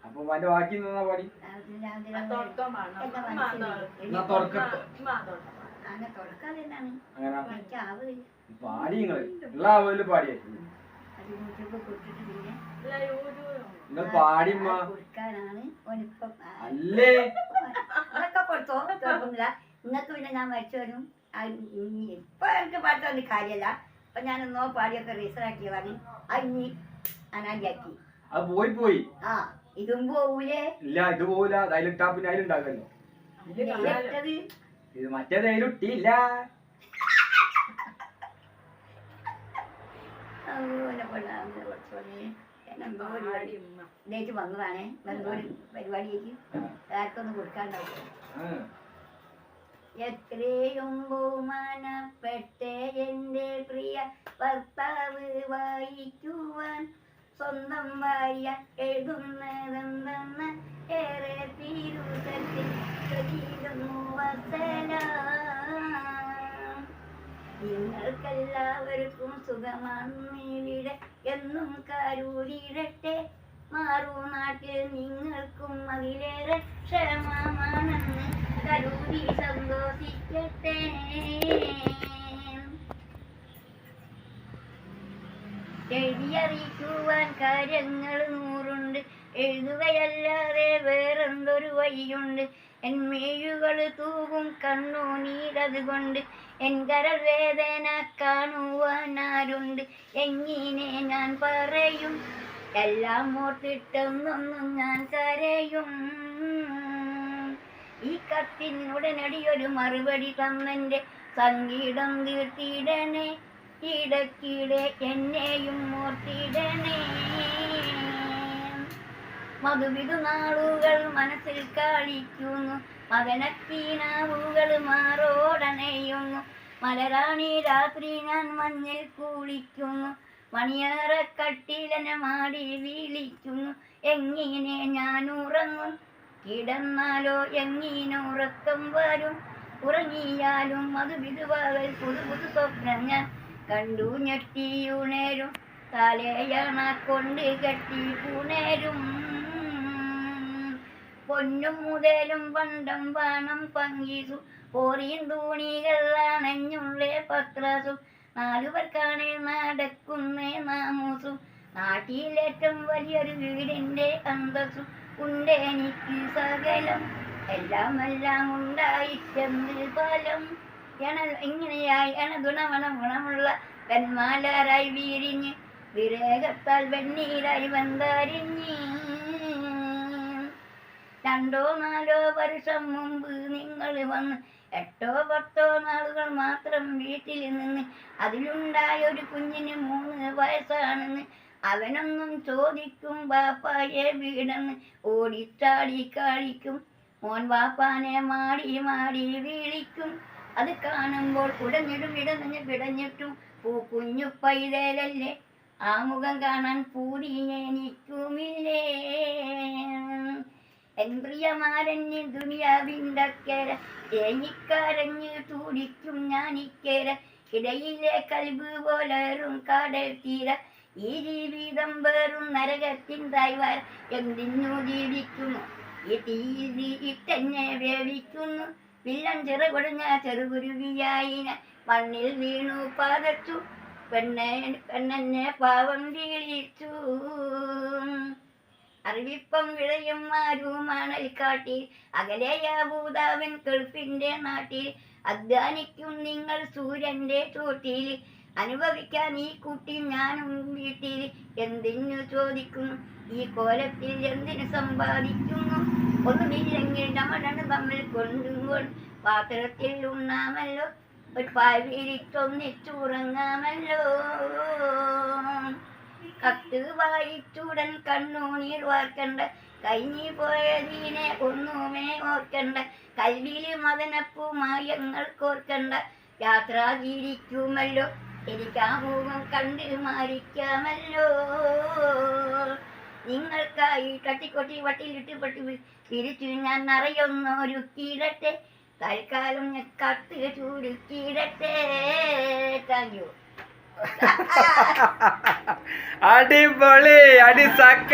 അപ്പൊ എന്റെ ബാക്കി നിന്നാ പാടി പാടി നിങ്ങള് എല്ലാ ആവലും പാടിയേ നിങ്ങൾ പാടിമ്മ അല്ലേ അതൊക്കെ കൊടുത്തോ കുഴപ്പമില്ല. നിങ്ങൾക്ക് പിന്നെ ഞാൻ മരിച്ചു വരും. ഇപ്പൊ എനിക്ക് പാട്ടൊന്നും കാര്യമല്ല. അപ്പൊ ഞാനൊന്നോ പാടിയൊക്കെ രജിസ്റ്റർ ആക്കിയതാണ്. അത് ഇനി അനാലിയാക്കി അത് പോയി ആ ഇതും പോവൂലേ? ഇല്ല ഇത് പോവില്ല. അതിലിട്ടാ പിന്നെ അതിലുണ്ടാകല്ലോ. ഇത് മറ്റേത് അതിലിട്ടില്ല. ഡേറ്റ് വന്നതാണേ. ബന്ധൂര് പരിപാടിയേക്ക് ആർക്കൊന്നും കൊടുക്കാണ്ടാവും. എത്രയും ബഹുമാനപ്പെട്ട എന്റെ പ്രിയ ഭർത്താവ് വായിക്കുവാൻ സ്വന്തം ഭാര്യ എഴുതുന്നതെന്തെന്ന് ഏറെ തിരുത്തത്തിൽ നിങ്ങൾക്കെല്ലാവർക്കും സുഖമാണിവിടെ എന്നും കരൂരിടട്ടെ. മാറുനാട്ടിൽ നിങ്ങൾക്കും അതിലേറെ ക്ഷമമാണെന്ന് കരൂരി സന്തോഷിക്കട്ടെ. എഴുതിയറിയിക്കുവാൻ കാര്യങ്ങൾ 100 എഴുതുകയല്ലാതെ വേറെന്തൊരു വഴിയുണ്ട്. എൻ മേഴുകൾ തൂവും കണ്ണുനീരതുകൊണ്ട് എൻ കരൾ വേദന കാണുവാൻ ആരുണ്ട്. എങ്ങനെ ഞാൻ പറയും എല്ലാം ഓർത്തിട്ടൊന്നൊന്നും ഞാൻ കരയും. ഈ കത്തിനുടനടി ഒരു മറുപടി തന്നെന്റെ സംഗീതം തീർത്തിടണേ. ഇടക്കിടെ എന്നെയും ഓർത്തിടണേ. മധുവിധു നാളുകൾ മനസ്സിൽ കളിക്കുന്നു. മദനക്കീനാവുകൾ മാറോടണയുന്നു. മലരാണി രാത്രി ഞാൻ മഞ്ഞിൽ കുളിക്കുന്നു. മണിയേറെ കട്ടിലനെ മാടി വിളിക്കുന്നു. എങ്ങനെ ഞാൻ ഉറങ്ങും? കിടന്നാലോ എങ്ങനെ ഉറക്കം വരും? ഉറങ്ങിയാലും മധുവിധുവാകൽ പുതു സ്വപ്നം ഞാൻ കണ്ടു ഞെട്ടിയുണരും. തലയണ കൊണ്ട് കെട്ടി പുണരും. പൊന്നും മുതലും പണ്ടം പണം പങ്കീസു പോറിയും തൂണികൾ അണഞ്ഞുള്ളേ പത്രാസു. 4 പേർക്കാണ് നടക്കുന്നേ നാമൂസു. നാട്ടിലേറ്റവും വലിയൊരു വീടിന്റെ അന്തസ്സു ഉണ്ടെനിക്ക് സകലം. എല്ലാം ഉണ്ടായിട്ടെന്ത് ഫലം. ഇങ്ങനെയായി ഗുണമുള്ള പെന്മാലാരായി വീരിഞ്ഞ് വിരേകത്താൽ വെണ്ണീരായി വന്തരിഞ്ഞ്. 2-4 വർഷം മുമ്പ് നിങ്ങൾ വന്ന് 8-10 നാളുകൾ മാത്രം വീട്ടിൽ നിന്ന് അതിലുണ്ടായൊരു കുഞ്ഞിന് 3 വയസ്സാണെന്ന്. അവനൊന്നും ചോദിക്കും ബാപ്പായെ വീടെന്ന് ഓടിച്ചാടി കളിക്കും. മോൻ ബാപ്പാനെ മാടി മാടി വിളിക്കും. അത് കാണുമ്പോൾ ഉടഞ്ഞിടും ഇടഞ്ഞ് പിടഞ്ഞിട്ടും കുഞ്ഞു പൈതലല്ലേ. ആ മുഖം കാണാൻ പൂതി എനിക്കുമില്ലേ. എൻ പ്രിയമാരഞ്ഞ് ദുനിയാവിണ്ടക്കര എനിക്കരഞ്ഞ് തുടിക്കും ഞാനിക്കര. ഇടയിലെ കൽബ് പോലറും കടൽ തീര. ഈ ജീവിതം വെറും നരകത്തിൻ തായ്വാര. എന്തിനു ജീവിക്കുന്നു? ഈ തീ ഇട്ടെന്നെ വേവിക്കുന്നു. വില്ലൻ ചിറകൊടഞ്ഞ ചെറുകുരുവിയായിന മണ്ണിൽ വീണു പാതച്ചു. പെണ്ണെന്നെ പാവം വീളിച്ചു. അറിവിപ്പം വിളയും മാരുമാണൽ കാട്ടിൽ അകലെയ ഭൂതാവൻ ഗൾഫിന്റെ നാട്ടിൽ. അധ്വാനിക്കും നിങ്ങൾ സൂര്യന്റെ ചോട്ടിൽ. അനുഭവിക്കാൻ ഈ കുട്ടി ഞാനും വീട്ടിൽ. എന്തിനു ചോദിക്കുന്നു? ഈ കോലത്തിൽ എന്തിനു സമ്പാദിക്കുന്നു? ഒന്നുമില്ലെങ്കിൽ നമ്മൾ തമ്മിൽ കൊണ്ടുകൊണ്ട് പാത്രത്തിൽ ഉണ്ണാമല്ലോ. ഒരു പാവിരിച്ചൊന്നിച്ചുറങ്ങാമല്ലോ. കത്ത് വായിച്ചുടൻ കണ്ണുനീർ വാർക്കണ്ട. കഴിഞ്ഞു പോയതിനെ ഒന്നുമേ ഓർക്കണ്ട. കൽവിൽ മദനപ്പുമായങ്ങൾ കോർക്കണ്ട. യാത്ര ജീവിക്കുമല്ലോ. എനിക്കാമുഖം കണ്ട് മാറിക്കാമല്ലോ. നിങ്ങൾക്കായി തട്ടിക്കൊട്ടി വട്ടിലിട്ട് പട്ടി തിരിച്ചു ഞാൻ നിറയൊന്നൊരുക്കിയിടട്ടെ. തൽക്കാലം കത്ത് ചുരുക്കിയിടട്ടെ. Thank you. അടിപൊളി അടി സക്ക